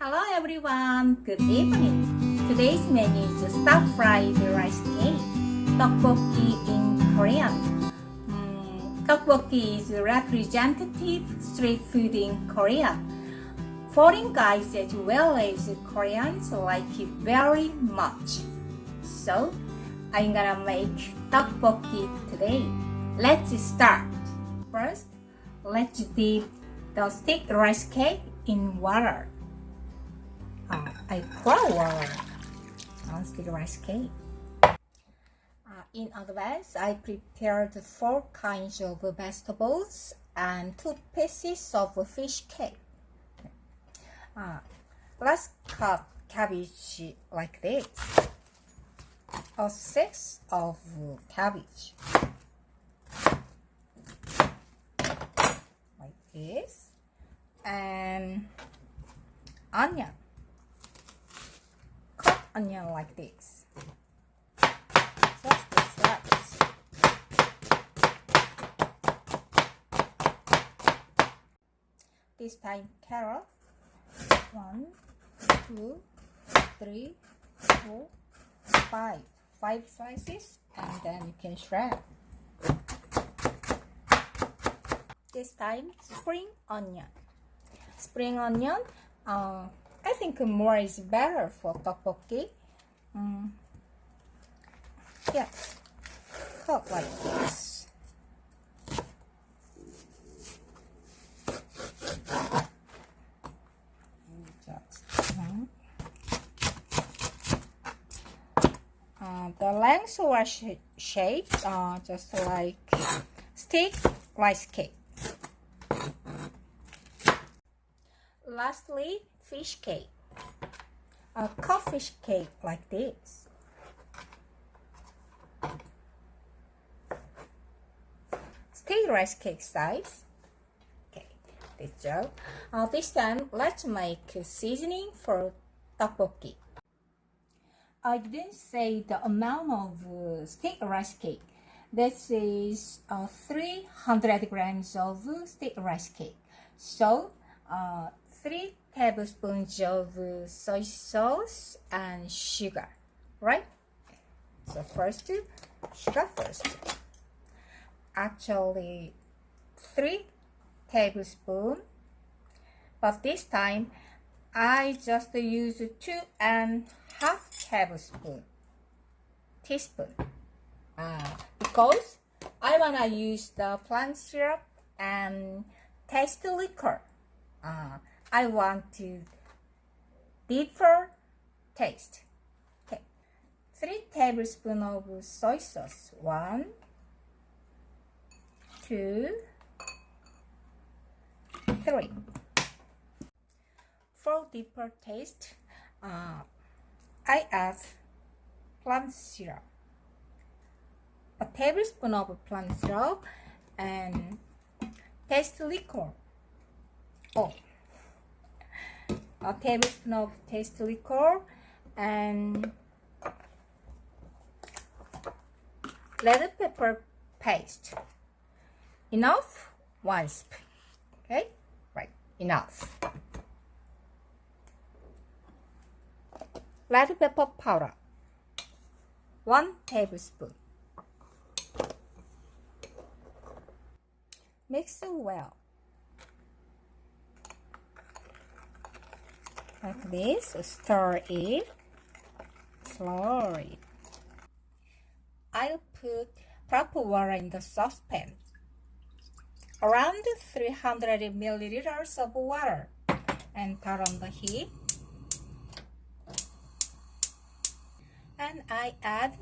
Hello everyone, good evening. Today's menu is stir-fried rice cake, Tteokbokki in Korean. Tteokbokki is a representative street food in Korea. Foreign guys as well as Koreans like it very much. So, I'm gonna make tteokbokki today. Let's start. First, let's dip the stick rice cake in water. I pour water on stick rice cake. In advance, I prepared 4 kinds of vegetables and 2 pieces of fish cake. Let's cut cabbage like this. A 6 of cabbage. Like this. And onion. Cut onion like this. Just the slice. This time carrot. 1, 2, 3, 4, 5. 5 slices, and then you can shred. This time spring onion. Spring onion, I think more is better for tteokbokki. Yeah, cut like this. The lengths were shaped just like stick rice cake. Lastly, fish cake. Cut fish cake like this. Stick rice cake size. Okay, good job. This time, let's make seasoning for tteokbokki. I didn't say the amount of stick rice cake. This is 300 grams of stick rice cake. So, 3 tablespoons of soy sauce and sugar, right? So first, sugar first. Actually, 3 tablespoons, but this time I just use 2.5 teaspoon, because I wanna use the plant syrup and taste liquor. I want to deeper taste. Okay, 3 tablespoons of soy sauce. 1, 2, 3. For deeper taste, I add plant syrup. A tablespoon of plant syrup and taste liquor. A tablespoon of taste liquor and red pepper paste. Enough? 1 spoon. Okay? Right. Enough. Red pepper powder. 1 tablespoon. Mix it well. Like this, stir it slowly. I'll put proper water in the saucepan. Around 300 milliliters of water. And turn on the heat. And I add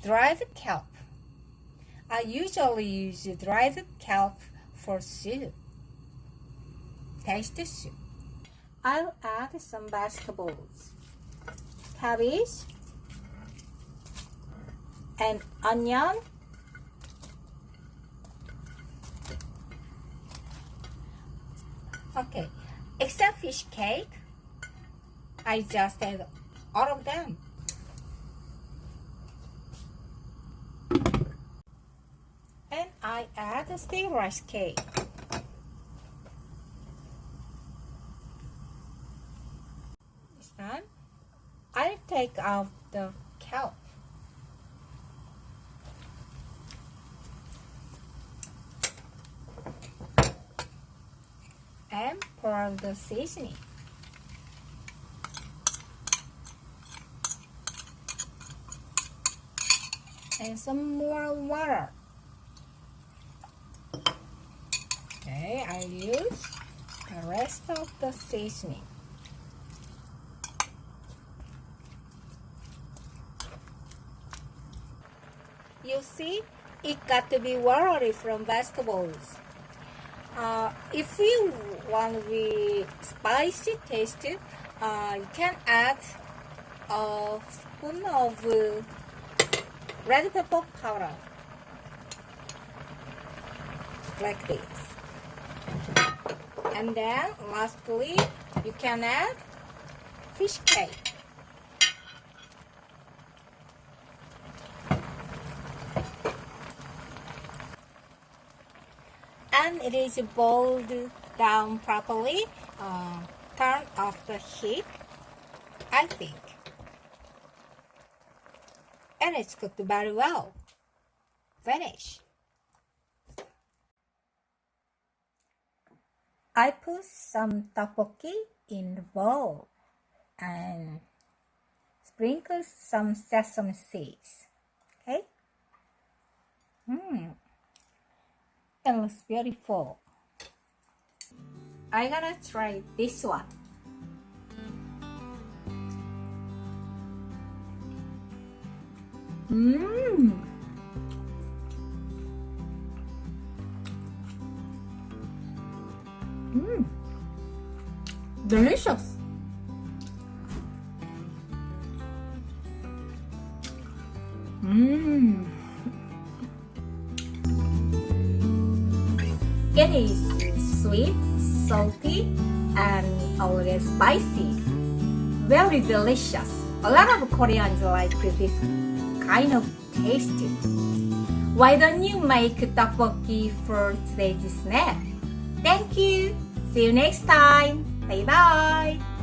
dried kelp. I usually use dried kelp for soup. Taste soup. I'll add some vegetables, cabbage, and onion, okay, except fish cake, I just add all of them. And I add the stick rice cake. And I'll take out the kelp. And pour the seasoning. And some more water. Okay, I'll use the rest of the seasoning. You see, it got to be watery from vegetables. If you want the spicy taste, you can add a spoon of red pepper powder, like this. And then lastly, you can add fish cake. And it is boiled down properly. Turn off the heat, I think. And it's cooked very well. Finish. I put some tteokbokki in the bowl and sprinkle some sesame seeds. Okay? It looks beautiful. I'm gonna try this one. Delicious. It is sweet, salty, and a little spicy. Very delicious. A lot of Koreans like this kind of taste. Why don't you make tteokbokki for today's snack? Thank you. See you next time. Bye bye.